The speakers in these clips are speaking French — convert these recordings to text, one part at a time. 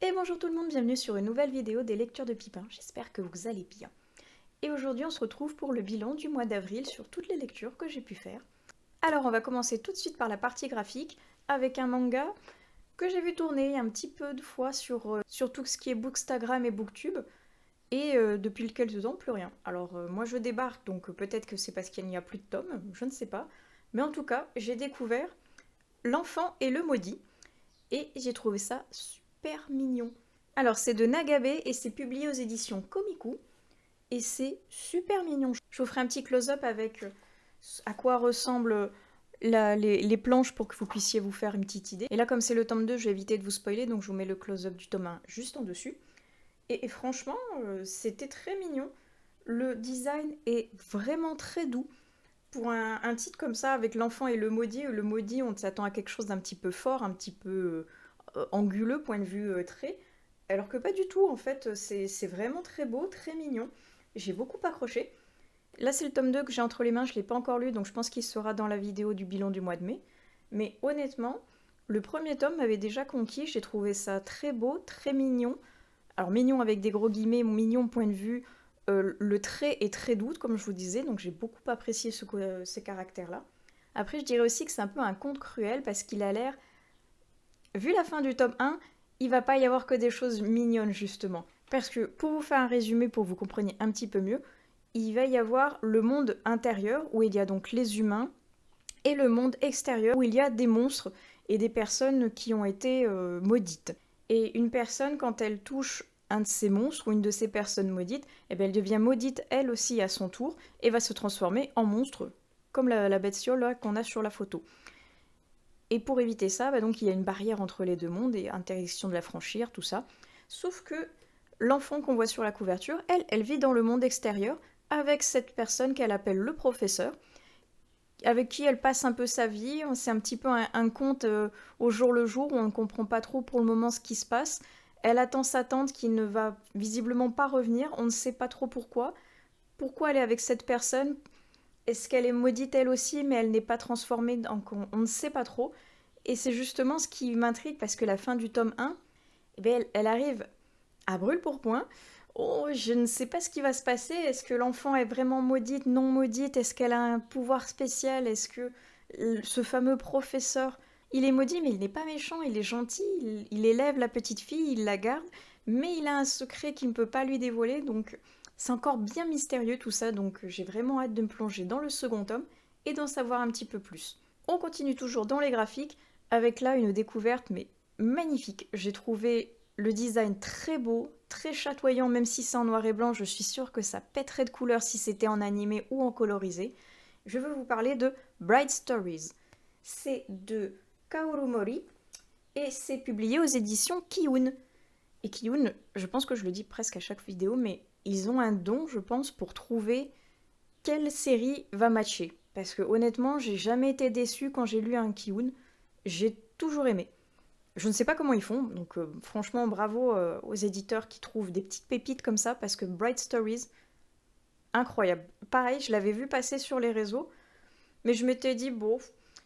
Et bonjour tout le monde, bienvenue sur une nouvelle vidéo des lectures de Pipin, j'espère que vous allez bien. Et aujourd'hui on se retrouve pour le bilan du mois d'avril sur toutes les lectures que j'ai pu faire. Alors on va commencer tout de suite par la partie graphique avec un manga que j'ai vu tourner un petit peu de fois sur tout ce qui est Bookstagram et Booktube, et depuis quelques temps plus rien. Alors moi je débarque, donc peut-être que c'est parce qu'il n'y a plus de tomes, je ne sais pas. Mais en tout cas, j'ai découvert L'Enfant et le Maudit, et j'ai trouvé ça super mignon. Alors c'est de Nagabe et c'est publié aux éditions Komiku et c'est super mignon. Je vous ferai un petit close-up avec à quoi ressemblent les planches pour que vous puissiez vous faire une petite idée. Et là comme c'est le tome 2, je vais éviter de vous spoiler, donc je vous mets le close-up du tome 1 juste en dessus. Et franchement, c'était très mignon. Le design est vraiment très doux. Pour un titre comme ça, avec l'enfant et le maudit, on s'attend à quelque chose d'un petit peu fort, un petit peu anguleux, point de vue trait. Alors que pas du tout, en fait, c'est vraiment très beau, très mignon. J'ai beaucoup accroché. Là, c'est le tome 2 que j'ai entre les mains, je ne l'ai pas encore lu, donc je pense qu'il sera dans la vidéo du bilan du mois de mai. Mais honnêtement, le premier tome m'avait déjà conquis, j'ai trouvé ça très beau, très mignon. Alors mignon avec des gros guillemets, mignon point de vue, le trait est très doux, comme je vous disais, donc j'ai beaucoup apprécié ces caractères-là. Après, je dirais aussi que c'est un peu un conte cruel, parce qu'il a l'air, vu la fin du tome 1, il va pas y avoir que des choses mignonnes, justement. Parce que, pour vous faire un résumé, pour que vous compreniez un petit peu mieux, il va y avoir le monde intérieur, où il y a donc les humains, et le monde extérieur, où il y a des monstres et des personnes qui ont été maudites. Et une personne, quand elle touche un de ces monstres ou une de ces personnes maudites, eh bien, elle devient maudite elle aussi à son tour et va se transformer en monstre, comme la bestiole qu'on a sur la photo. Et pour éviter ça, bah donc il y a une barrière entre les deux mondes et interdiction de la franchir, tout ça. Sauf que l'enfant qu'on voit sur la couverture, elle vit dans le monde extérieur avec cette personne qu'elle appelle le professeur, avec qui elle passe un peu sa vie. C'est un petit peu un conte au jour le jour où on ne comprend pas trop pour le moment ce qui se passe. Elle attend sa tante qui ne va visiblement pas revenir, on ne sait pas trop pourquoi. Pourquoi elle est avec cette personne? Est-ce qu'elle est maudite elle aussi, mais elle n'est pas transformée? Donc on ne sait pas trop. Et c'est justement ce qui m'intrigue, parce que la fin du tome 1, eh bien, elle arrive à brûle-pourpoint. Oh, je ne sais pas ce qui va se passer. Est-ce que l'enfant est vraiment maudite, non maudite? Est-ce qu'elle a un pouvoir spécial? Est-ce que ce fameux professeur, il est maudit, mais il n'est pas méchant, il est gentil, il élève la petite fille, il la garde, mais il a un secret qu'il ne peut pas lui dévoiler, donc c'est encore bien mystérieux tout ça, donc j'ai vraiment hâte de me plonger dans le second tome et d'en savoir un petit peu plus. On continue toujours dans les graphiques, avec là une découverte, mais magnifique. J'ai trouvé le design très beau, très chatoyant, même si c'est en noir et blanc, je suis sûre que ça pèterait de couleurs si c'était en animé ou en colorisé. Je veux vous parler de Bright Stories. C'est de Kaoru Mori et c'est publié aux éditions Kiyun. Et Kiyun, je pense que je le dis presque à chaque vidéo, mais ils ont un don, je pense, pour trouver quelle série va matcher. Parce que honnêtement, j'ai jamais été déçue quand j'ai lu un Kiyun. J'ai toujours aimé. Je ne sais pas comment ils font, donc franchement bravo aux éditeurs qui trouvent des petites pépites comme ça, parce que Bright Stories, incroyable. Pareil, je l'avais vu passer sur les réseaux, mais je m'étais dit, bon,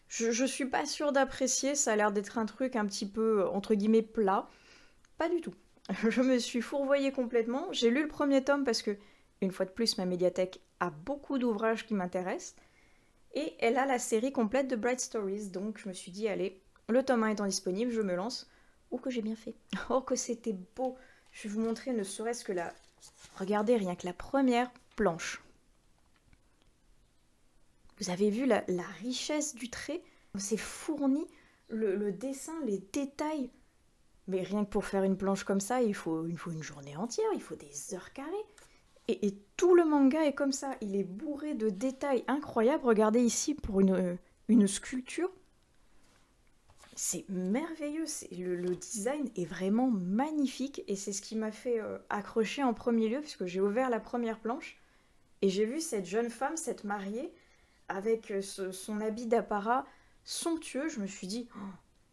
je suis pas sûre d'apprécier, ça a l'air d'être un truc un petit peu, entre guillemets, plat. Pas du tout. Je me suis fourvoyée complètement. J'ai lu le premier tome parce que, une fois de plus, ma médiathèque a beaucoup d'ouvrages qui m'intéressent. Et elle a la série complète de Bright Stories, donc je me suis dit, allez, le tome 1 étant disponible, je me lance. Oh, que j'ai bien fait. Oh, que c'était beau. Je vais vous montrer ne serait-ce que la... Regardez rien que la première planche. Vous avez vu la richesse du trait? C'est fourni, le dessin, les détails. Mais rien que pour faire une planche comme ça, il faut une journée entière, il faut des heures carrées. Et tout le manga est comme ça, il est bourré de détails incroyables. Regardez ici pour une sculpture. C'est merveilleux, le design est vraiment magnifique et c'est ce qui m'a fait accrocher en premier lieu, puisque j'ai ouvert la première planche et j'ai vu cette jeune femme, cette mariée, avec son habit d'apparat somptueux. Je me suis dit, oh,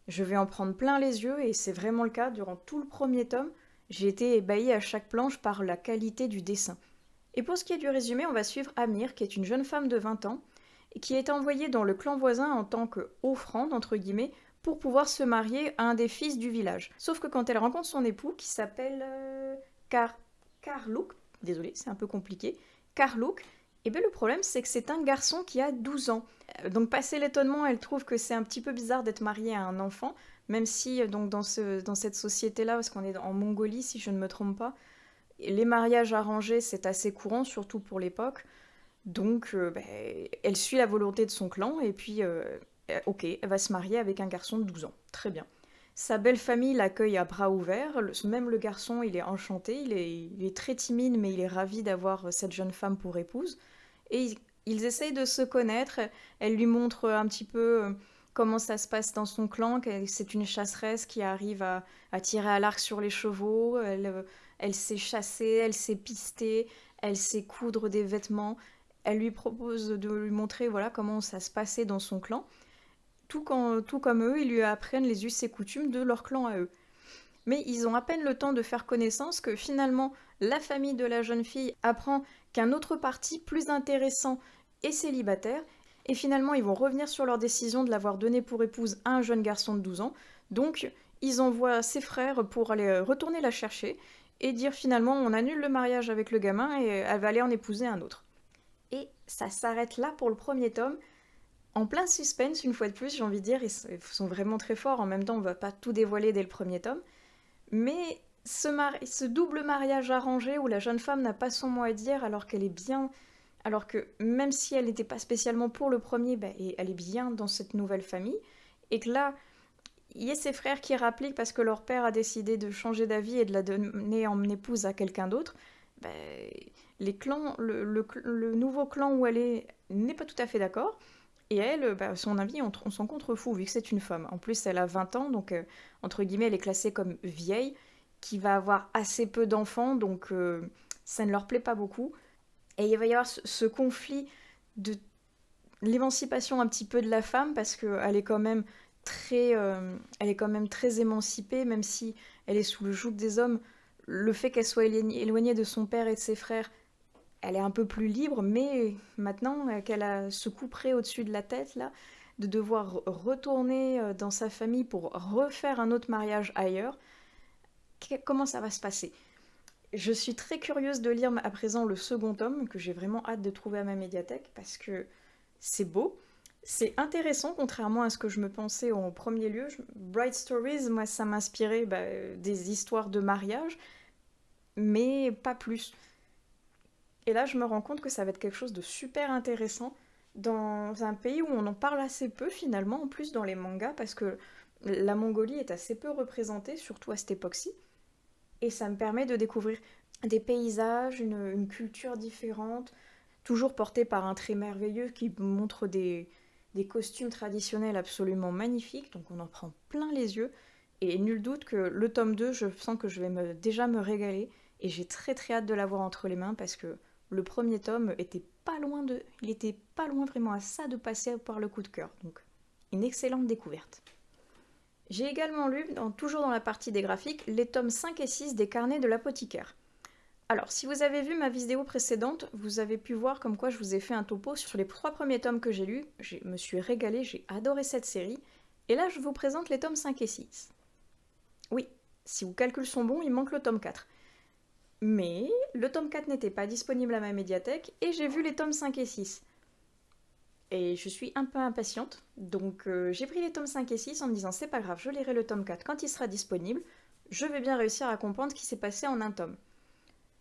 je vais en prendre plein les yeux, et c'est vraiment le cas. Durant tout le premier tome, j'ai été ébahie à chaque planche par la qualité du dessin. Et pour ce qui est du résumé, on va suivre Amir, qui est une jeune femme de 20 ans, et qui est envoyée dans le clan voisin en tant qu'offrande, entre guillemets, pour pouvoir se marier à un des fils du village. Sauf que quand elle rencontre son époux, qui s'appelle Karluk, désolé, c'est un peu compliqué, Karluk, et bien le problème c'est que c'est un garçon qui a 12 ans. Donc passé l'étonnement, elle trouve que c'est un petit peu bizarre d'être mariée à un enfant, même si donc dans cette société-là, parce qu'on est en Mongolie si je ne me trompe pas, les mariages arrangés c'est assez courant, surtout pour l'époque. Donc elle suit la volonté de son clan et puis ok, elle va se marier avec un garçon de 12 ans. Très bien. Sa belle famille l'accueille à bras ouverts, même le garçon il est enchanté, il est très timide mais il est ravi d'avoir cette jeune femme pour épouse. Et ils essayent de se connaître, elle lui montre un petit peu comment ça se passe dans son clan, que c'est une chasseresse qui arrive à tirer à l'arc sur les chevaux, elle sait chasser, elle sait pister, elle sait coudre des vêtements, elle lui propose de lui montrer voilà comment ça se passait dans son clan. Tout comme eux, ils lui apprennent les us et coutumes de leur clan à eux. Mais ils ont à peine le temps de faire connaissance que finalement la famille de la jeune fille apprend qu'un autre parti plus intéressant est célibataire, et finalement ils vont revenir sur leur décision de l'avoir donné pour épouse à un jeune garçon de 12 ans. Donc ils envoient ses frères pour aller retourner la chercher et dire finalement on annule le mariage avec le gamin et elle va aller en épouser un autre. Et ça s'arrête là pour le premier tome. En plein suspense, une fois de plus, j'ai envie de dire, ils sont vraiment très forts. En même temps, on va pas tout dévoiler dès le premier tome. Mais ce double mariage arrangé où la jeune femme n'a pas son mot à dire alors qu'elle est bien, alors que même si elle n'était pas spécialement pour le premier, elle est bien dans cette nouvelle famille, et que là, il y a ses frères qui rappliquent parce que leur père a décidé de changer d'avis et de la donner en épouse à quelqu'un d'autre, ben, les clans, le nouveau clan où elle est n'est pas tout à fait d'accord. Et elle, son avis, on s'en contrefout, vu que c'est une femme. En plus, elle a 20 ans, donc entre guillemets, elle est classée comme vieille, qui va avoir assez peu d'enfants, donc ça ne leur plaît pas beaucoup. Et il va y avoir ce conflit de l'émancipation un petit peu de la femme, parce qu'elle est quand même elle est quand même très émancipée, même si elle est sous le joug des hommes. Le fait qu'elle soit éloignée de son père et de ses frères, elle est un peu plus libre, mais maintenant qu'elle a ce coup près au-dessus de la tête, là, de devoir retourner dans sa famille pour refaire un autre mariage ailleurs, comment ça va se passer? Je suis très curieuse de lire à présent le second tome, que j'ai vraiment hâte de trouver à ma médiathèque, parce que c'est beau, c'est intéressant, contrairement à ce que je me pensais en premier lieu. Bright Stories, moi, ça m'inspirait des histoires de mariage, mais pas plus. Et là, je me rends compte que ça va être quelque chose de super intéressant dans un pays où on en parle assez peu finalement, en plus dans les mangas, parce que la Mongolie est assez peu représentée, surtout à cette époque-ci. Et ça me permet de découvrir des paysages, une culture différente, toujours portée par un trait merveilleux qui montre des costumes traditionnels absolument magnifiques, donc on en prend plein les yeux. Et nul doute que le tome 2, je sens que je vais déjà me régaler, et j'ai très très hâte de l'avoir entre les mains parce que le premier tome il était pas loin vraiment à ça de passer par le coup de cœur. Donc, une excellente découverte. J'ai également lu, toujours dans la partie des graphiques, les tomes 5 et 6 des carnets de l'apothicaire. Alors, si vous avez vu ma vidéo précédente, vous avez pu voir comme quoi je vous ai fait un topo sur les 3 premiers tomes que j'ai lus. Je me suis régalée, j'ai adoré cette série. Et là, je vous présente les tomes 5 et 6. Oui, si vos calculs sont bons, il manque le tome 4. Mais le tome 4 n'était pas disponible à ma médiathèque et j'ai vu les tomes 5 et 6. Et je suis un peu impatiente, donc j'ai pris les tomes 5 et 6 en me disant c'est pas grave, je lirai le tome 4 quand il sera disponible, je vais bien réussir à comprendre ce qui s'est passé en un tome.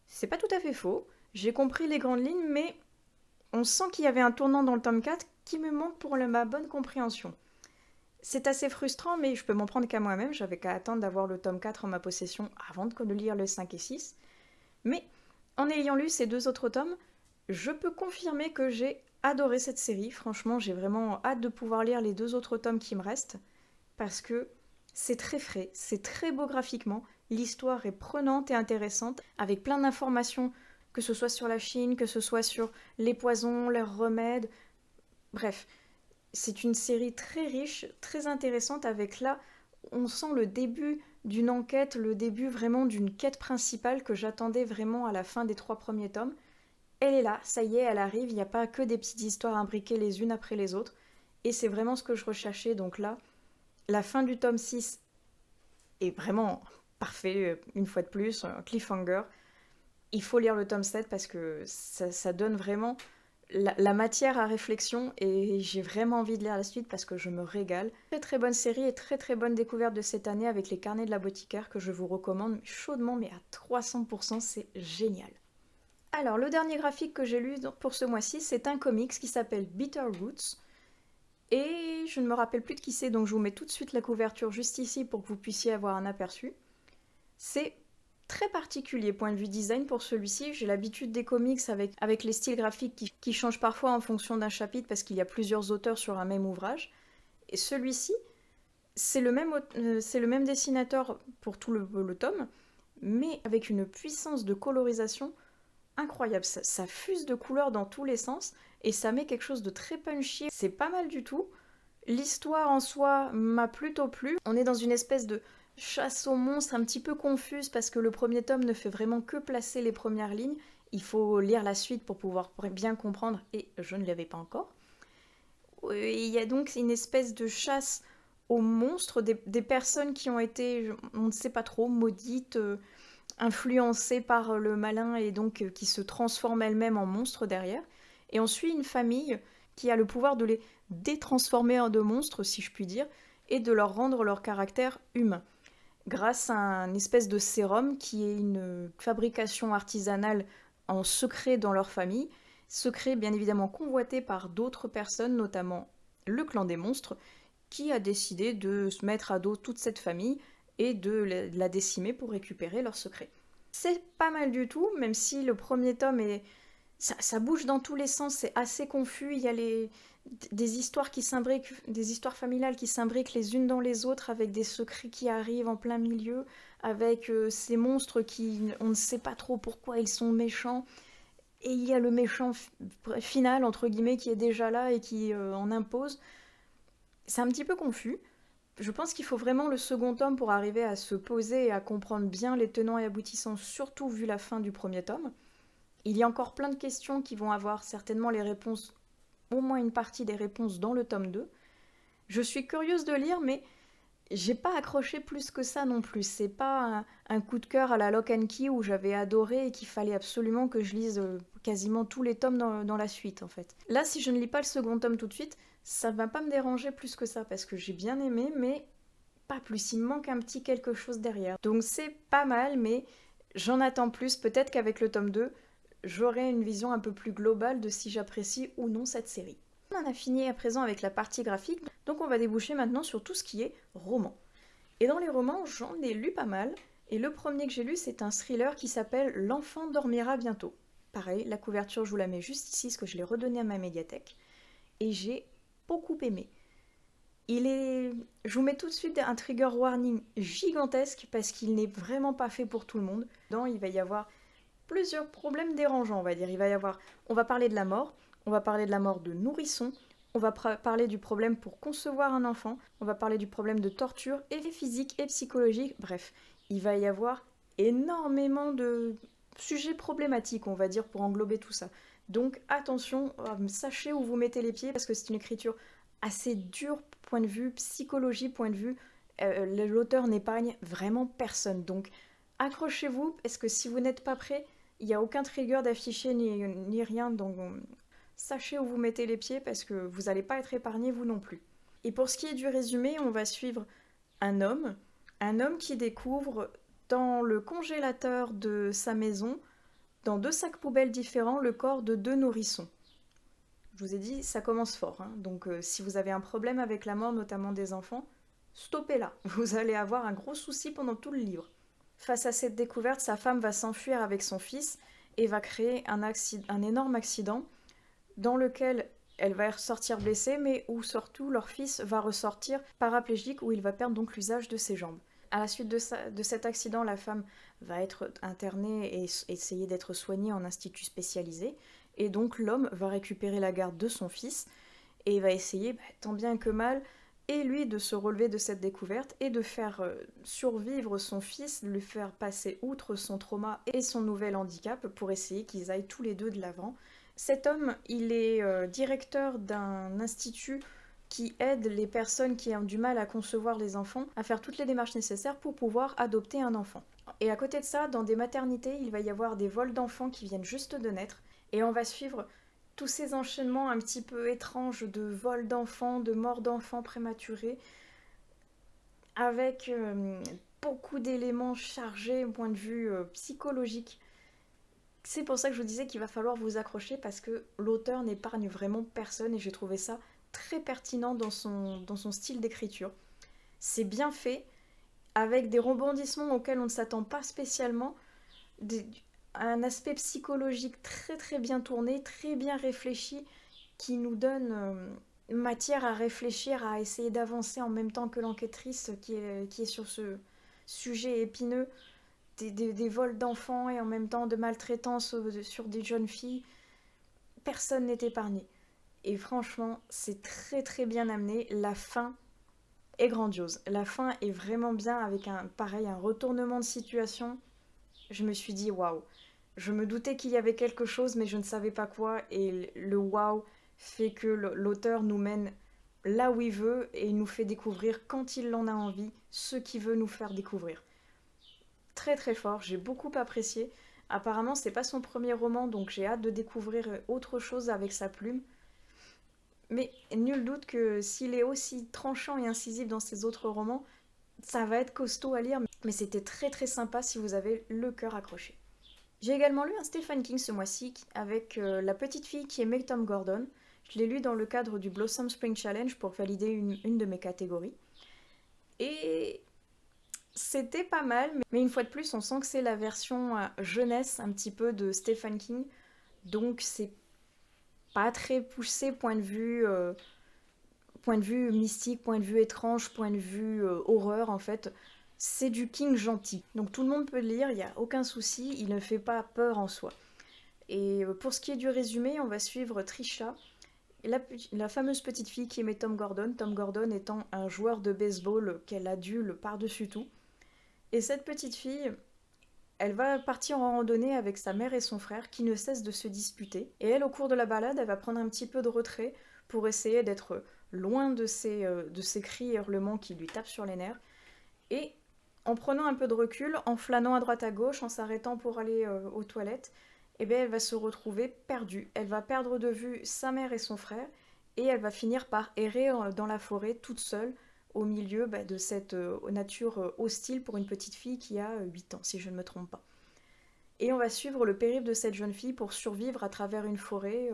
C'est pas tout à fait faux, j'ai compris les grandes lignes, mais on sent qu'il y avait un tournant dans le tome 4 qui me manque pour ma bonne compréhension. C'est assez frustrant, mais je peux m'en prendre qu'à moi-même, j'avais qu'à attendre d'avoir le tome 4 en ma possession avant de lire le 5 et 6. Mais en ayant lu ces 2 autres tomes, je peux confirmer que j'ai adoré cette série. Franchement, j'ai vraiment hâte de pouvoir lire les 2 autres tomes qui me restent parce que c'est très frais, c'est très beau graphiquement, l'histoire est prenante et intéressante avec plein d'informations, que ce soit sur la Chine, que ce soit sur les poisons, leurs remèdes. Bref, c'est une série très riche, très intéressante avec là, on sent le début d'une enquête, le début vraiment d'une quête principale que j'attendais vraiment à la fin des 3 premiers tomes. Elle est là, ça y est, elle arrive, il n'y a pas que des petites histoires imbriquées les unes après les autres, et c'est vraiment ce que je recherchais, donc là, La fin du tome 6 est vraiment parfait, une fois de plus, un cliffhanger. Il faut lire le tome 7 parce que ça donne vraiment la matière à réflexion et j'ai vraiment envie de lire la suite parce que je me régale. Très très bonne série et très très bonne découverte de cette année avec les carnets de l'apothicaire que je vous recommande chaudement, mais à 300%, c'est génial. Alors, le dernier graphique que j'ai lu pour ce mois-ci, c'est un comics qui s'appelle Bitter Roots. Et je ne me rappelle plus de qui c'est, donc je vous mets tout de suite la couverture juste ici pour que vous puissiez avoir un aperçu. C'est très particulier point de vue design pour celui-ci. J'ai l'habitude des comics avec les styles graphiques qui changent parfois en fonction d'un chapitre parce qu'il y a plusieurs auteurs sur un même ouvrage. Et celui-ci, c'est le même dessinateur pour tout le tome, mais avec une puissance de colorisation incroyable. Ça fuse de couleurs dans tous les sens et ça met quelque chose de très punchy. C'est pas mal du tout. L'histoire en soi m'a plutôt plu. On est dans une espèce de chasse aux monstres un petit peu confuse parce que le premier tome ne fait vraiment que placer les premières lignes. Il faut lire la suite pour pouvoir bien comprendre et je ne l'avais pas encore. Il y a donc une espèce de chasse aux monstres, des personnes qui ont été, on ne sait pas trop, maudites, influencées par le malin et donc qui se transforment elles-mêmes en monstres derrière. Et on suit une famille qui a le pouvoir de les détransformer en de monstres, si je puis dire, et de leur rendre leur caractère humain. Grâce à un espèce de sérum qui est une fabrication artisanale en secret dans leur famille, secret bien évidemment convoité par d'autres personnes, notamment le clan des monstres, qui a décidé de se mettre à dos toute cette famille et de la décimer pour récupérer leur secret. C'est pas mal du tout, même si le premier tome est... Ça bouge dans tous les sens, c'est assez confus, il y a des histoires qui s'imbriquent, des histoires familiales qui s'imbriquent les unes dans les autres, avec des secrets qui arrivent en plein milieu, avec ces monstres on ne sait pas trop pourquoi ils sont méchants, et il y a le méchant final, entre guillemets, qui est déjà là et qui en impose. C'est un petit peu confus. Je pense qu'il faut vraiment le second tome pour arriver à se poser et à comprendre bien les tenants et aboutissants, surtout vu la fin du premier tome. Il y a encore plein de questions qui vont avoir certainement les réponses, au moins une partie des réponses dans le tome 2. Je suis curieuse de lire, mais j'ai pas accroché plus que ça non plus. C'est pas un coup de cœur à la Lock and Key où j'avais adoré et qu'il fallait absolument que je lise quasiment tous les tomes dans la suite en fait. Là, si je ne lis pas le second tome tout de suite, ça va pas me déranger plus que ça parce que j'ai bien aimé, mais pas plus. Il me manque un petit quelque chose derrière. Donc c'est pas mal, mais j'en attends plus. Peut-être qu'avec le tome 2, j'aurai une vision un peu plus globale de si j'apprécie ou non cette série. On en a fini à présent avec la partie graphique, donc on va déboucher maintenant sur tout ce qui est roman. Et dans les romans, j'en ai lu pas mal, et le premier que j'ai lu, c'est un thriller qui s'appelle L'enfant dormira bientôt. Pareil, la couverture, je vous la mets juste ici, parce que je l'ai redonnée à ma médiathèque, et j'ai beaucoup aimé. Je vous mets tout de suite un trigger warning gigantesque, parce qu'il n'est vraiment pas fait pour tout le monde. Il va y avoir plusieurs problèmes dérangeants, on va dire. On va parler de la mort, on va parler de la mort de nourrissons, on va parler du problème pour concevoir un enfant, on va parler du problème de torture et physique et psychologique, bref, il va y avoir énormément de sujets problématiques, on va dire, pour englober tout ça. Donc attention, sachez où vous mettez les pieds, parce que c'est une écriture assez dure, point de vue psychologie, point de vue, l'auteur n'épargne vraiment personne. Donc accrochez-vous, parce que si vous n'êtes pas prêt, il n'y a aucun trigger d'afficher ni rien, donc sachez où vous mettez les pieds parce que vous n'allez pas être épargné vous non plus. Et pour ce qui est du résumé, on va suivre un homme qui découvre dans le congélateur de sa maison, dans 2 sacs poubelles différents, le corps de 2 nourrissons. Je vous ai dit, ça commence fort, hein. Donc si vous avez un problème avec la mort, notamment des enfants, stoppez là, vous allez avoir un gros souci pendant tout le livre. Face à cette découverte, sa femme va s'enfuir avec son fils et va créer un énorme accident dans lequel elle va ressortir blessée, mais où surtout leur fils va ressortir paraplégique, où il va perdre donc l'usage de ses jambes. À la suite de cet accident, la femme va être internée et essayer d'être soignée en institut spécialisé, et donc l'homme va récupérer la garde de son fils et va essayer, tant bien que mal, et lui de se relever de cette découverte et de faire survivre son fils, le faire passer outre son trauma et son nouvel handicap pour essayer qu'ils aillent tous les deux de l'avant. Cet homme, il est directeur d'un institut qui aide les personnes qui ont du mal à concevoir les enfants à faire toutes les démarches nécessaires pour pouvoir adopter un enfant. Et à côté de ça, dans des maternités, il va y avoir des vols d'enfants qui viennent juste de naître, et on va suivre tous ces enchaînements un petit peu étranges de vols d'enfants, de morts d'enfants prématurés, avec beaucoup d'éléments chargés au point de vue psychologique. C'est pour ça que je vous disais qu'il va falloir vous accrocher parce que l'auteur n'épargne vraiment personne et j'ai trouvé ça très pertinent dans son style d'écriture. C'est bien fait, avec des rebondissements auxquels on ne s'attend pas spécialement, un aspect psychologique très très bien tourné, très bien réfléchi, qui nous donne matière à réfléchir, à essayer d'avancer en même temps que l'enquêtrice qui est sur ce sujet épineux des vols d'enfants et en même temps de maltraitance sur des jeunes filles. Personne n'est épargné. Et franchement, c'est très très bien amené. La fin est grandiose. La fin est vraiment bien avec un retournement de situation. Je me suis dit waouh. Je me doutais qu'il y avait quelque chose, mais je ne savais pas quoi. Et le waouh fait que l'auteur nous mène là où il veut et nous fait découvrir quand il en a envie ce qu'il veut nous faire découvrir. Très très fort, j'ai beaucoup apprécié. Apparemment, c'est pas son premier roman, donc j'ai hâte de découvrir autre chose avec sa plume. Mais nul doute que s'il est aussi tranchant et incisif dans ses autres romans, ça va être costaud à lire, mais c'était très très sympa si vous avez le cœur accroché. J'ai également lu un Stephen King ce mois-ci avec La petite fille qui aimait Tom Gordon. Je l'ai lu dans le cadre du Blossom Spring Challenge pour valider une de mes catégories. Et c'était pas mal, mais une fois de plus, on sent que c'est la version jeunesse un petit peu de Stephen King. Donc c'est pas très poussé point de vue mystique, point de vue étrange, point de vue horreur en fait. C'est du King gentil. Donc tout le monde peut le lire, il n'y a aucun souci, il ne fait pas peur en soi. Et pour ce qui est du résumé, on va suivre Trisha, la fameuse petite fille qui aimait Tom Gordon étant un joueur de baseball qu'elle adule par-dessus tout. Et cette petite fille, elle va partir en randonnée avec sa mère et son frère qui ne cessent de se disputer. Et elle, au cours de la balade, elle va prendre un petit peu de retrait pour essayer d'être loin de ces cris et hurlements qui lui tapent sur les nerfs. Et en prenant un peu de recul, en flânant à droite à gauche, en s'arrêtant pour aller aux toilettes, eh bien, elle va se retrouver perdue. Elle va perdre de vue sa mère et son frère et elle va finir par errer dans la forêt toute seule au milieu de cette nature hostile pour une petite fille qui a 8 ans, si je ne me trompe pas. Et on va suivre le périple de cette jeune fille pour survivre à travers une forêt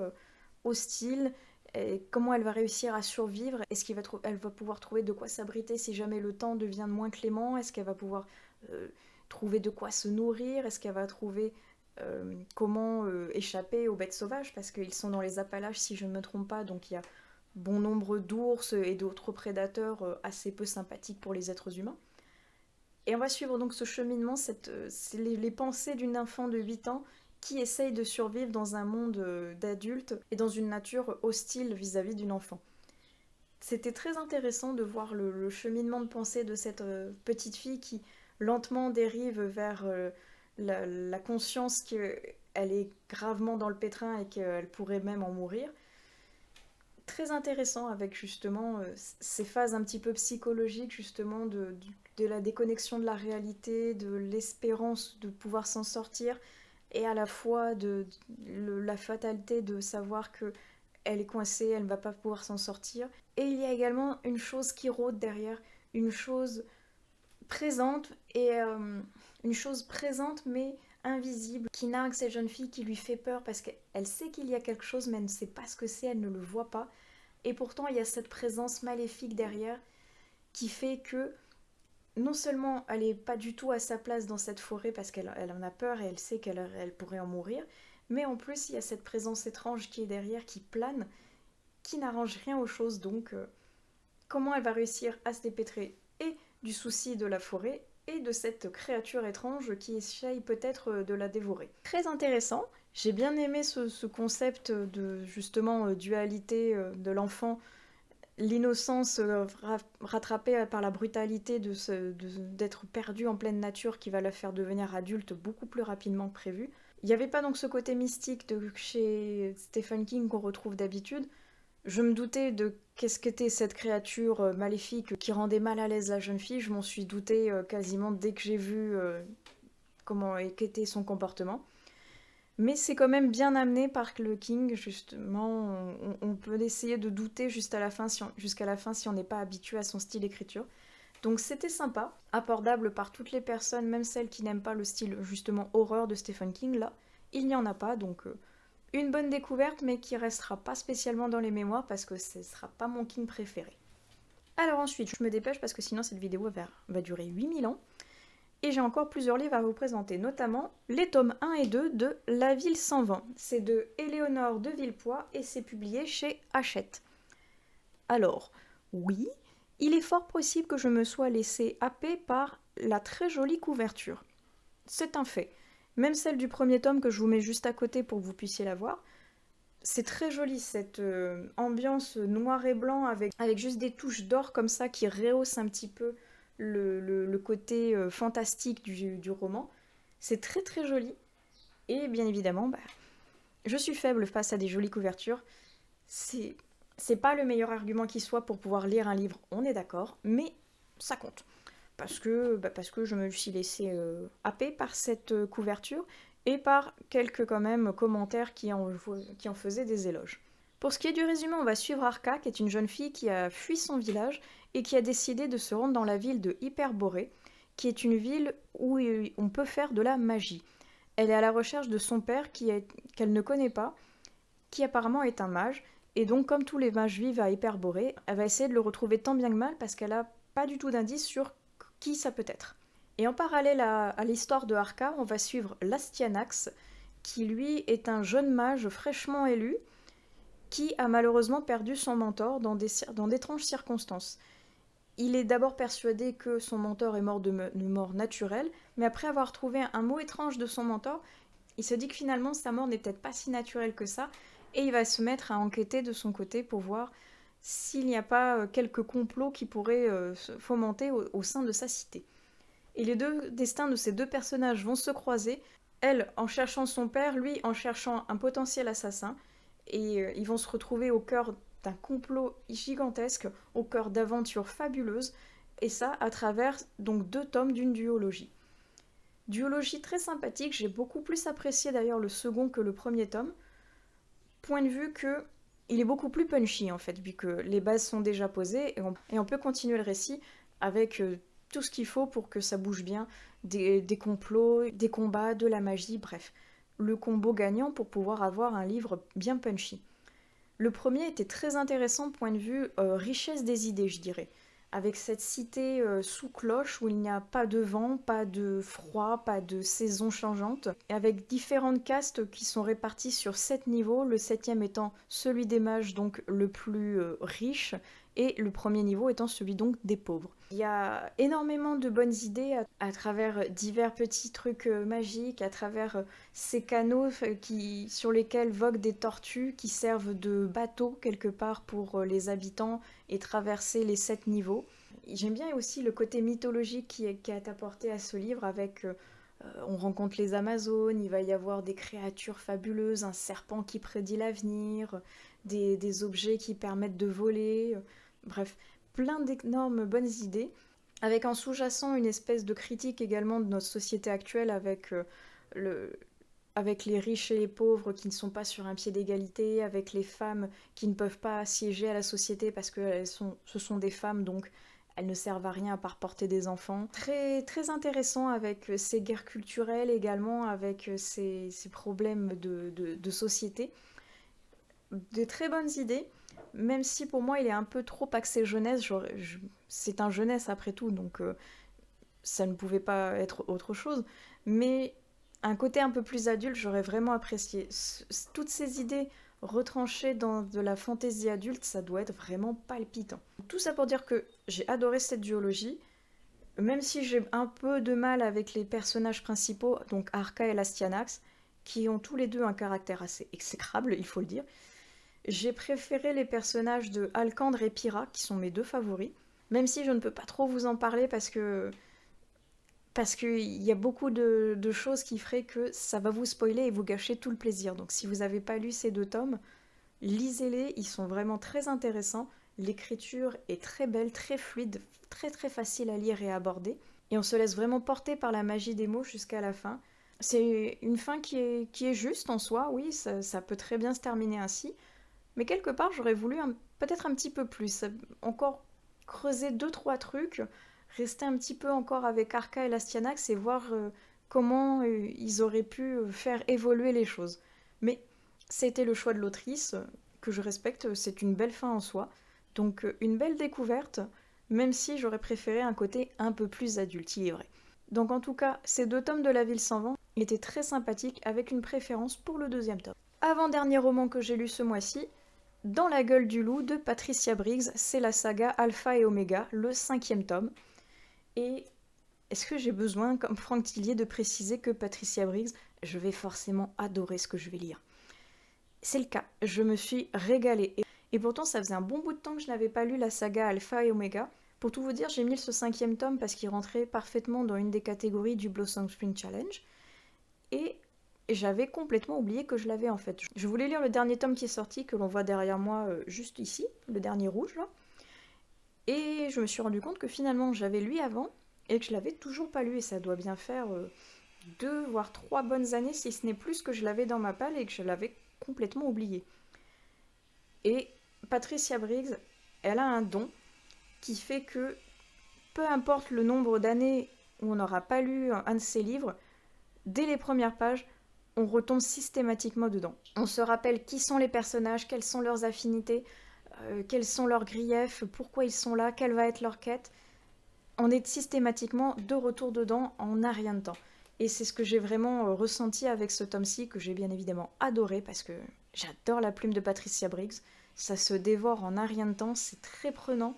hostile. Et comment elle va réussir à survivre? Est-ce qu'elle va pouvoir trouver de quoi s'abriter si jamais le temps devient moins clément? Est-ce qu'elle va pouvoir trouver de quoi se nourrir? Est-ce qu'elle va trouver comment échapper aux bêtes sauvages? Parce qu'ils sont dans les Appalaches, si je ne me trompe pas, donc il y a bon nombre d'ours et d'autres prédateurs assez peu sympathiques pour les êtres humains. Et on va suivre donc ce cheminement, c'est les pensées d'une enfant de 8 ans qui essaye de survivre dans un monde d'adultes et dans une nature hostile vis-à-vis d'une enfant. C'était très intéressant de voir le cheminement de pensée de cette petite fille qui lentement dérive vers la conscience qu'elle est gravement dans le pétrin et qu'elle pourrait même en mourir. Très intéressant avec justement ces phases un petit peu psychologiques justement de la déconnexion de la réalité, de l'espérance de pouvoir s'en sortir et à la fois la fatalité de savoir que elle est coincée, elle ne va pas pouvoir s'en sortir. Et il y a également une chose qui rôde derrière, une chose présente une chose présente mais invisible qui nargue cette jeune fille, qui lui fait peur parce qu'elle sait qu'il y a quelque chose mais elle ne sait pas ce que c'est, elle ne le voit pas. Et pourtant il y a cette présence maléfique derrière qui fait que non seulement elle n'est pas du tout à sa place dans cette forêt parce qu'elle en a peur et elle sait qu'elle pourrait en mourir, mais en plus il y a cette présence étrange qui est derrière, qui plane, qui n'arrange rien aux choses. Donc comment elle va réussir à se dépêtrer et du souci de la forêt et de cette créature étrange qui essaye peut-être de la dévorer. Très intéressant, j'ai bien aimé ce concept de justement dualité de l'enfant, l'innocence rattrapée par la brutalité d'être perdu en pleine nature qui va la faire devenir adulte beaucoup plus rapidement que prévu. Il n'y avait pas donc ce côté mystique de chez Stephen King qu'on retrouve d'habitude, Je me doutais de qu'est-ce qu'était cette créature maléfique qui rendait mal à l'aise la jeune fille. Je m'en suis doutée quasiment dès que j'ai vu comment était son comportement. Mais c'est quand même bien amené par le King, justement. On peut essayer de douter jusqu'à la fin si on n'est pas habitué à son style d'écriture. Donc c'était sympa, abordable par toutes les personnes, même celles qui n'aiment pas le style justement horreur de Stephen King. Là, il n'y en a pas, donc une bonne découverte, mais qui restera pas spécialement dans les mémoires parce que ce sera pas mon King préféré. Alors ensuite, je me dépêche parce que sinon cette vidéo va durer 8000 ans. Et j'ai encore plusieurs livres à vous présenter, notamment les tomes 1 et 2 de La ville sans vent. C'est de Éléonore de Villepoix et c'est publié chez Hachette. Alors, oui, il est fort possible que je me sois laissée happer par la très jolie couverture. C'est un fait. Même celle du premier tome que je vous mets juste à côté pour que vous puissiez la voir. C'est très joli cette ambiance noir et blanc avec juste des touches d'or comme ça qui rehaussent un petit peu le côté fantastique du roman. C'est très très joli. Et bien évidemment, je suis faible face à des jolies couvertures. C'est pas le meilleur argument qui soit pour pouvoir lire un livre, on est d'accord, mais ça compte. Parce que je me suis laissée happer par cette couverture et par quelques quand même commentaires qui en faisaient des éloges. Pour ce qui est du résumé, on va suivre Arca, qui est une jeune fille qui a fui son village et qui a décidé de se rendre dans la ville de Hyperborée, qui est une ville où on peut faire de la magie. Elle est à la recherche de son père qu'elle ne connaît pas, qui apparemment est un mage, et donc comme tous les mages vivent à Hyperborée, elle va essayer de le retrouver tant bien que mal parce qu'elle n'a pas du tout d'indice sur qui ça peut être. Et en parallèle à l'histoire de Arca, on va suivre l'Astyanax, qui lui est un jeune mage fraîchement élu, qui a malheureusement perdu son mentor dans d'étranges circonstances. Il est d'abord persuadé que son mentor est mort de mort naturelle, mais après avoir trouvé un mot étrange de son mentor, il se dit que finalement sa mort n'est peut-être pas si naturelle que ça, et il va se mettre à enquêter de son côté pour voir s'il n'y a pas quelques complots qui pourraient se fomenter au sein de sa cité. Et les deux destins de ces deux personnages vont se croiser, elle en cherchant son père, lui en cherchant un potentiel assassin, et ils vont se retrouver au cœur d'un complot gigantesque, au cœur d'aventures fabuleuses, et ça à travers donc 2 tomes d'une duologie. Duologie très sympathique, j'ai beaucoup plus apprécié d'ailleurs le second que le premier tome, point de vue que il est beaucoup plus punchy en fait, vu que les bases sont déjà posées et on peut continuer le récit avec tout ce qu'il faut pour que ça bouge bien, des complots, des combats, de la magie, bref. Le combo gagnant pour pouvoir avoir un livre bien punchy. Le premier était très intéressant point de vue richesse des idées, je dirais. Avec cette cité sous cloche où il n'y a pas de vent, pas de froid, pas de saison changeante, et avec différentes castes qui sont réparties sur 7 niveaux, le septième étant celui des mages, donc le plus riche, et le premier niveau étant celui donc des pauvres. Il y a énormément de bonnes idées à travers divers petits trucs magiques, à travers ces canaux sur lesquels voguent des tortues qui servent de bateau quelque part pour les habitants et traverser les 7 niveaux. J'aime bien aussi le côté mythologique qui est apporté à ce livre avec on rencontre les Amazones, il va y avoir des créatures fabuleuses, un serpent qui prédit l'avenir, des objets qui permettent de voler, bref, plein d'énormes bonnes idées, avec en sous-jacent une espèce de critique également de notre société actuelle avec les riches et les pauvres qui ne sont pas sur un pied d'égalité, avec les femmes qui ne peuvent pas siéger à la société parce que ce sont des femmes, donc elles ne servent à rien à part porter des enfants. Très, très intéressant avec ces guerres culturelles également, avec ces problèmes de société. De très bonnes idées, même si pour moi il est un peu trop axé jeunesse. C'est un jeunesse après tout, donc ça ne pouvait pas être autre chose. Mais un côté un peu plus adulte, j'aurais vraiment apprécié. Toutes ces idées retranchées dans de la fantaisie adulte, ça doit être vraiment palpitant. Tout ça pour dire que j'ai adoré cette duologie, même si j'ai un peu de mal avec les personnages principaux, donc Arca et Lastianax, qui ont tous les deux un caractère assez exécrable, il faut le dire. J'ai préféré les personnages de Alcandre et Pyrrha, qui sont mes deux favoris, même si je ne peux pas trop vous en parler parce qu'il y a beaucoup de choses qui feraient que ça va vous spoiler et vous gâcher tout le plaisir. Donc si vous n'avez pas lu ces 2 tomes, Lisez-les, ils sont vraiment très intéressants. L'écriture est très belle, très fluide, très très facile à lire et à aborder. Et on se laisse vraiment porter par la magie des mots jusqu'à la fin. C'est une fin qui est juste en soi, oui, ça peut très bien se terminer ainsi. Mais quelque part, j'aurais voulu peut-être un petit peu plus. Encore creuser deux, trois trucs, rester un petit peu encore avec Arca et l'Astyanax et voir comment ils auraient pu faire évoluer les choses. Mais c'était le choix de l'autrice, que je respecte, c'est une belle fin en soi. Donc une belle découverte, même si j'aurais préféré un côté un peu plus adulte, il est vrai. Donc en tout cas, ces deux tomes de La Ville sans vent étaient très sympathiques, avec une préférence pour le deuxième tome. Avant-dernier roman que j'ai lu ce mois-ci, Dans la gueule du loup de Patricia Briggs, c'est la saga Alpha et Oméga, le 5e tome. Et est-ce que j'ai besoin, comme Franck Tillier, de préciser que Patricia Briggs, je vais forcément adorer ce que je vais lire. C'est le cas, je me suis régalée. Et pourtant, ça faisait un bon bout de temps que je n'avais pas lu la saga Alpha et Oméga. Pour tout vous dire, j'ai mis ce 5e tome parce qu'il rentrait parfaitement dans une des catégories du Blossom Spring Challenge. Et j'avais complètement oublié que je l'avais en fait. Je voulais lire le dernier tome qui est sorti, que l'on voit derrière moi juste ici, le dernier rouge là. Et je me suis rendu compte que finalement j'avais lu avant et que je l'avais toujours pas lu. Et ça doit bien faire 2 voire 3 bonnes années, si ce n'est plus, que je l'avais dans ma palle et que je l'avais complètement oublié. Et Patricia Briggs, elle a un don qui fait que peu importe le nombre d'années où on n'aura pas lu un de ses livres, dès les premières pages, on retombe systématiquement dedans. On se rappelle qui sont les personnages, quelles sont leurs affinités, quels sont leurs griefs, pourquoi ils sont là, quelle va être leur quête. On est systématiquement de retour dedans en un rien de temps. Et c'est ce que j'ai vraiment ressenti avec ce tome-ci, que j'ai bien évidemment adoré, parce que j'adore la plume de Patricia Briggs. Ça se dévore en un rien de temps, c'est très prenant.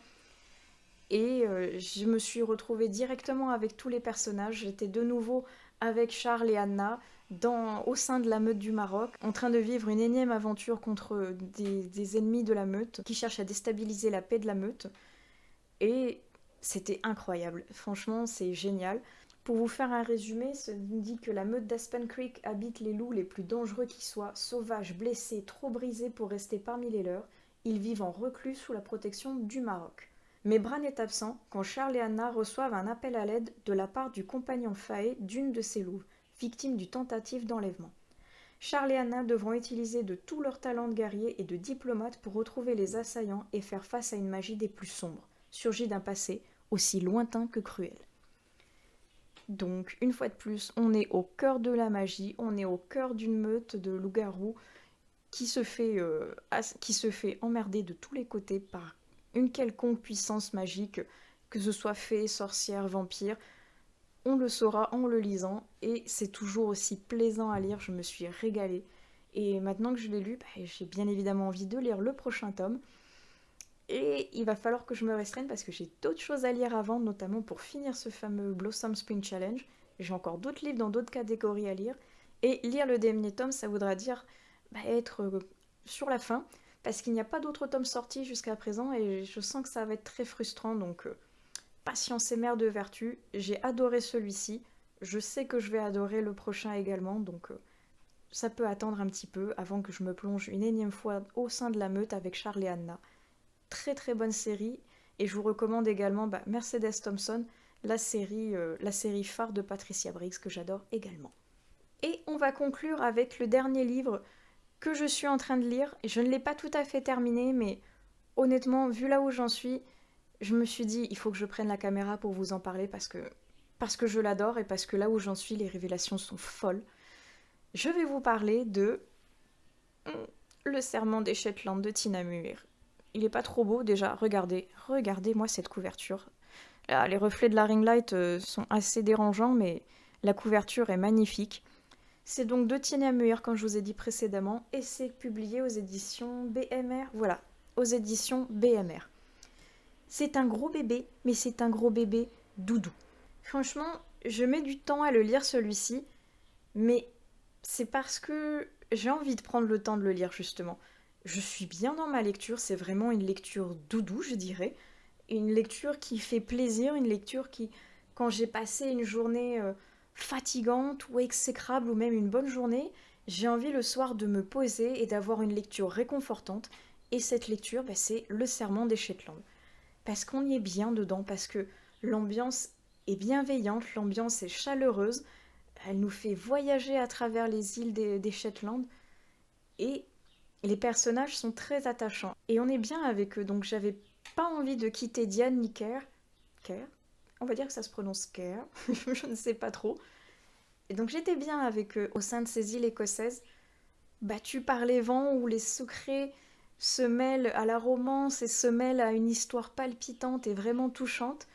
Et je me suis retrouvée directement avec tous les personnages. J'étais de nouveau avec Charles et Anna au sein de la meute du Maroc, en train de vivre une énième aventure contre des ennemis de la meute qui cherchent à déstabiliser la paix de la meute. Et c'était incroyable. Franchement, c'est génial. Pour vous faire un résumé, ça nous dit que la meute d'Aspen Creek habite les loups les plus dangereux qui soient, sauvages, blessés, trop brisés pour rester parmi les leurs. Ils vivent en reclus sous la protection du Maroc. Mais Bran est absent quand Charles et Anna reçoivent un appel à l'aide de la part du compagnon Faé d'une de ces louves, victime d'une tentative d'enlèvement. Charles et Anna devront utiliser de tout leur talent de guerrier et de diplomate pour retrouver les assaillants et faire face à une magie des plus sombres, surgie d'un passé aussi lointain que cruel. Donc, une fois de plus, on est au cœur de la magie, on est au cœur d'une meute de loups-garous qui se fait emmerder de tous les côtés par une quelconque puissance magique, que ce soit fée, sorcière, vampire. On le saura en le lisant, et c'est toujours aussi plaisant à lire, je me suis régalée. Et maintenant que je l'ai lu, j'ai bien évidemment envie de lire le prochain tome. Et il va falloir que je me restreigne parce que j'ai d'autres choses à lire avant, notamment pour finir ce fameux Blossom Spring Challenge. J'ai encore d'autres livres dans d'autres catégories à lire. Et lire le dernier tome, ça voudra dire être sur la fin, parce qu'il n'y a pas d'autres tomes sortis jusqu'à présent et je sens que ça va être très frustrant, donc patience est mère de vertu. J'ai adoré celui-ci, je sais que je vais adorer le prochain également, donc ça peut attendre un petit peu avant que je me plonge une énième fois au sein de la meute avec Charles et Anna. Très très bonne série, et je vous recommande également Mercedes Thompson, la série phare de Patricia Briggs que j'adore également. Et on va conclure avec le dernier livre que je suis en train de lire. Je ne l'ai pas tout à fait terminé, mais honnêtement, vu là où j'en suis, je me suis dit, il faut que je prenne la caméra pour vous en parler parce que je l'adore et parce que là où j'en suis, les révélations sont folles. Je vais vous parler de Le Serment des Shetland de Tina Muir. Il est pas trop beau déjà, regardez-moi cette couverture. Là, les reflets de la ring light sont assez dérangeants, mais la couverture est magnifique. C'est donc de Tina Muir, comme je vous ai dit précédemment, et c'est publié aux éditions BMR. Voilà, aux éditions BMR. C'est un gros bébé, mais c'est un gros bébé doudou. Franchement, je mets du temps à le lire celui-ci, mais c'est parce que j'ai envie de prendre le temps de le lire justement. Je suis bien dans ma lecture, c'est vraiment une lecture doudou, je dirais. Une lecture qui fait plaisir, une lecture qui, quand j'ai passé une journée fatigante ou exécrable ou même une bonne journée, J'ai envie le soir de me poser et d'avoir une lecture réconfortante. Et cette lecture, c'est Le Serment des Shetland. Parce qu'on y est bien dedans, parce que l'ambiance est bienveillante, l'ambiance est chaleureuse, elle nous fait voyager à travers les îles des Shetland, et les personnages sont très attachants. Et on est bien avec eux, donc j'avais pas envie de quitter Diane ni Care. Care. On va dire que ça se prononce Care, je ne sais pas trop. Et donc j'étais bien avec eux au sein de ces îles écossaises, battues par les vents où les secrets se mêlent à la romance et se mêlent à une histoire palpitante et vraiment touchante.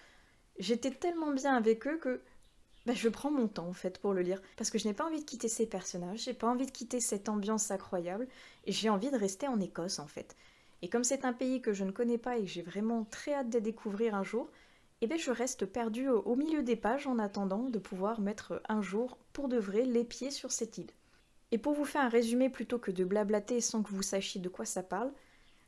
J'étais tellement bien avec eux que je prends mon temps en fait pour le lire parce que je n'ai pas envie de quitter ces personnages, j'ai pas envie de quitter cette ambiance incroyable et j'ai envie de rester en Écosse en fait. Et comme c'est un pays que je ne connais pas et que j'ai vraiment très hâte de découvrir un jour, je reste perdue au milieu des pages en attendant de pouvoir mettre un jour pour de vrai les pieds sur cette île. Et pour vous faire un résumé plutôt que de blablater sans que vous sachiez de quoi ça parle,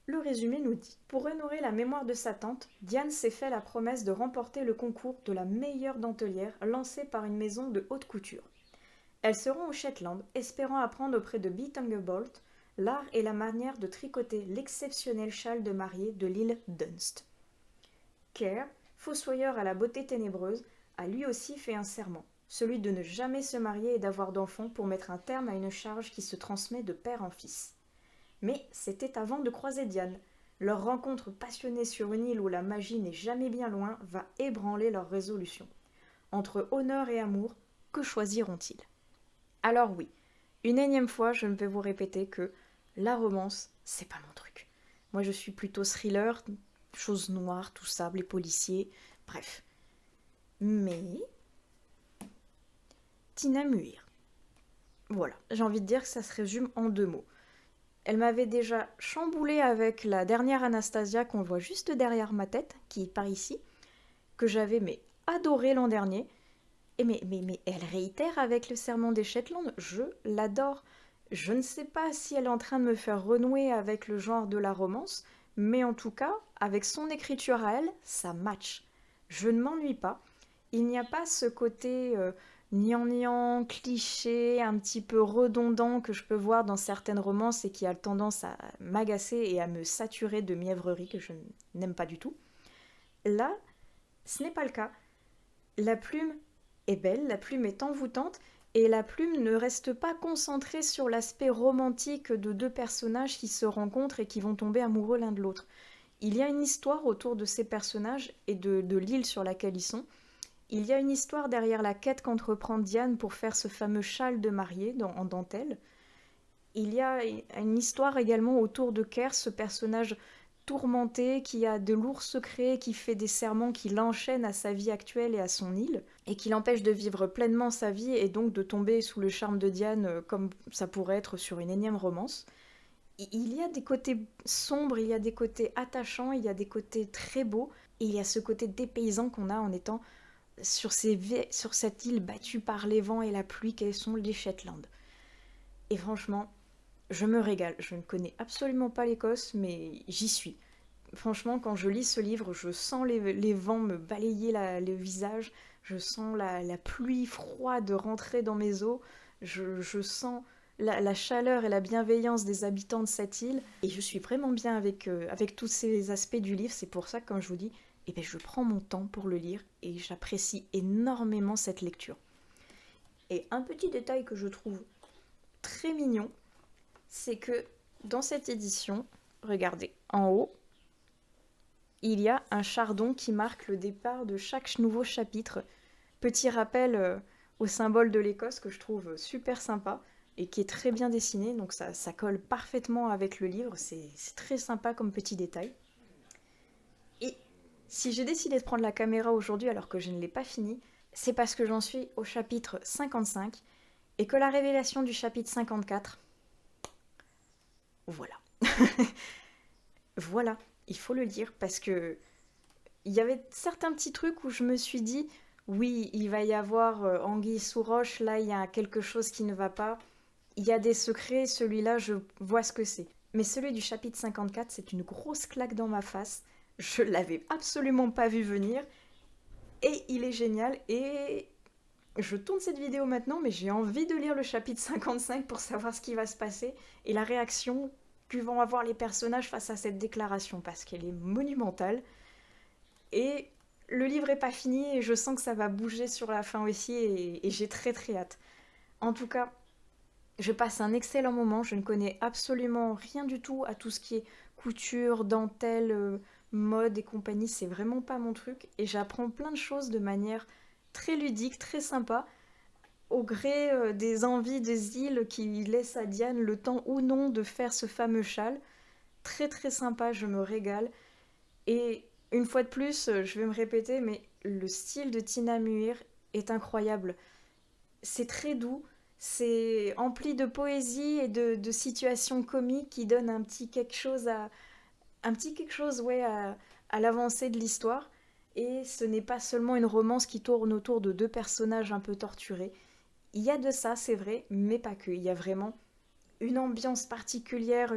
le résumé nous dit: pour honorer la mémoire de sa tante, Diane s'est fait la promesse de remporter le concours de la meilleure dentelière lancé par une maison de haute couture. Elles seront au Shetland, espérant apprendre auprès de B. Thunderbolt l'art et la manière de tricoter l'exceptionnel châle de mariée de l'île Dunst. Care, fossoyeur à la beauté ténébreuse, a lui aussi fait un serment, celui de ne jamais se marier et d'avoir d'enfants pour mettre un terme à une charge qui se transmet de père en fils. Mais c'était avant de croiser Diane. Leur rencontre passionnée sur une île où la magie n'est jamais bien loin va ébranler leur résolution. Entre honneur et amour, que choisiront-ils? Alors oui, une énième fois, je ne vais vous répéter que la romance, c'est pas mon truc. Moi, je suis plutôt thriller, choses noires, tout ça, les policiers, bref. Mais Tina Muir. Voilà, j'ai envie de dire que ça se résume en 2 mots. Elle m'avait déjà chamboulée avec la dernière Anastasia qu'on voit juste derrière ma tête, qui est par ici, que j'avais adoré l'an dernier. Et mais elle réitère avec Le Serment des Shetland, je l'adore. Je ne sais pas si elle est en train de me faire renouer avec le genre de la romance, mais en tout cas, avec son écriture à elle, ça match. Je ne m'ennuie pas. Il n'y a pas ce côté gnangnan, cliché, un petit peu redondant que je peux voir dans certaines romances et qui a tendance à m'agacer et à me saturer de mièvrerie que je n'aime pas du tout. Là, ce n'est pas le cas. La plume est belle, la plume est envoûtante et la plume ne reste pas concentrée sur l'aspect romantique de 2 personnages qui se rencontrent et qui vont tomber amoureux l'un de l'autre. Il y a une histoire autour de ces personnages et de l'île sur laquelle ils sont. Il y a une histoire derrière la quête qu'entreprend Diane pour faire ce fameux châle de mariée en dentelle. Il y a une histoire également autour de Care, ce personnage tourmenté qui a de lourds secrets, qui fait des serments qui l'enchaînent à sa vie actuelle et à son île, et qui l'empêche de vivre pleinement sa vie et donc de tomber sous le charme de Diane comme ça pourrait être sur une énième romance. Il y a des côtés sombres, il y a des côtés attachants, il y a des côtés très beaux, et il y a ce côté dépaysant qu'on a en étant sur cette île battue par les vents et la pluie qu'elles sont les Shetland. Et franchement, je me régale. Je ne connais absolument pas l'Écosse, mais j'y suis. Franchement, quand je lis ce livre, je sens les vents me balayer le visage, je sens la pluie froide rentrer dans mes os, je sens la chaleur et la bienveillance des habitants de cette île, et je suis vraiment bien avec tous ces aspects du livre. C'est pour ça que, comme je vous dis, je prends mon temps pour le lire et j'apprécie énormément cette lecture. Et un petit détail que je trouve très mignon, c'est que dans cette édition, regardez, en haut, il y a un chardon qui marque le départ de chaque nouveau chapitre. Petit rappel au symbole de l'Écosse que je trouve super sympa et qui est très bien dessiné, donc ça colle parfaitement avec le livre, c'est très sympa comme petit détail. Et si j'ai décidé de prendre la caméra aujourd'hui alors que je ne l'ai pas fini, c'est parce que j'en suis au chapitre 55 et que la révélation du chapitre 54, voilà. Voilà, il faut le lire parce que il y avait certains petits trucs où je me suis dit oui, il va y avoir anguille sous roche, là il y a quelque chose qui ne va pas. Il y a des secrets, celui-là je vois ce que c'est. Mais celui du chapitre 54, c'est une grosse claque dans ma face. Je l'avais absolument pas vu venir et il est génial et Je tourne cette vidéo maintenant, mais j'ai envie de lire le chapitre 55 pour savoir ce qui va se passer et la réaction que vont avoir les personnages face à cette déclaration, parce qu'elle est monumentale. Et le livre est pas fini et je sens que ça va bouger sur la fin aussi et j'ai très très hâte. En tout cas, je passe un excellent moment, je ne connais absolument rien du tout à tout ce qui est couture, dentelle, mode et compagnie, c'est vraiment pas mon truc et j'apprends plein de choses de manière très ludique, très sympa, au gré des envies de Zil qui laisse à Diane le temps ou non de faire ce fameux châle. Très très sympa, je me régale. Et une fois de plus, je vais me répéter, mais le style de Tina Muir est incroyable. C'est très doux, c'est empli de poésie et de situations comiques qui donnent un petit quelque chose ouais, à l'avancée de l'histoire. Et ce n'est pas seulement une romance qui tourne autour de deux personnages un peu torturés. Il y a de ça, c'est vrai, mais pas que. Il y a vraiment une ambiance particulière,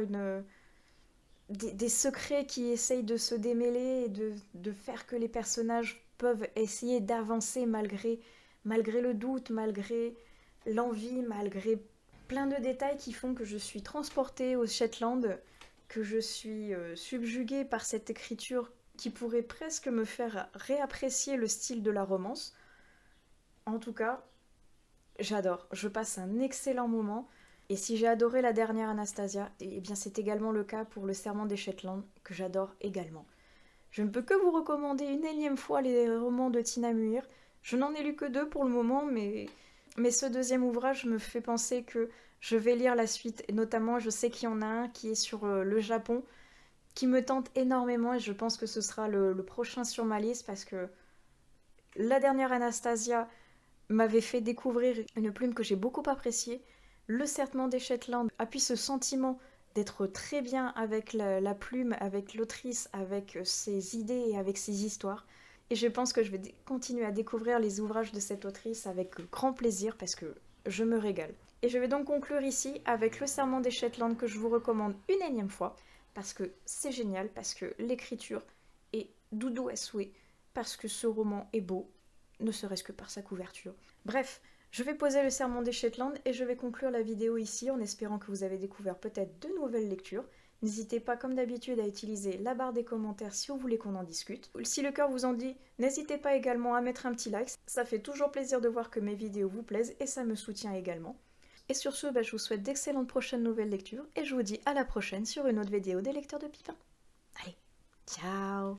des secrets qui essayent de se démêler et de faire que les personnages peuvent essayer d'avancer malgré le doute, malgré l'envie, malgré plein de détails qui font que je suis transportée au Shetland, que je suis subjuguée par cette écriture qui pourrait presque me faire réapprécier le style de la romance. En tout cas, j'adore, je passe un excellent moment. Et si j'ai adoré la dernière Anastasia, eh bien c'est également le cas pour le Serment des Shetland, que j'adore également. Je ne peux que vous recommander une énième fois les romans de Tina Muir. Je n'en ai lu que deux pour le moment, mais ce deuxième ouvrage me fait penser que je vais lire la suite. Et notamment, je sais qu'il y en a un qui est sur le Japon, qui me tente énormément et je pense que ce sera le prochain sur ma liste parce que la dernière Anastasia m'avait fait découvrir une plume que j'ai beaucoup appréciée. Le Serment des Shetland appuie ce sentiment d'être très bien avec la plume, avec l'autrice, avec ses idées et avec ses histoires. Et je pense que je vais continuer à découvrir les ouvrages de cette autrice avec grand plaisir parce que je me régale. Et je vais donc conclure ici avec Le Serment des Shetland que je vous recommande une énième fois parce que c'est génial, parce que l'écriture est doudou à souhait, parce que ce roman est beau, ne serait-ce que par sa couverture. Bref, je vais poser le Serment des Shetland et je vais conclure la vidéo ici en espérant que vous avez découvert peut-être de nouvelles lectures. N'hésitez pas comme d'habitude à utiliser la barre des commentaires si vous voulez qu'on en discute. Si le cœur vous en dit, n'hésitez pas également à mettre un petit like, ça fait toujours plaisir de voir que mes vidéos vous plaisent et ça me soutient également. Et sur ce, je vous souhaite d'excellentes prochaines nouvelles lectures et je vous dis à la prochaine sur une autre vidéo des lecteurs de Pipin. Allez, ciao!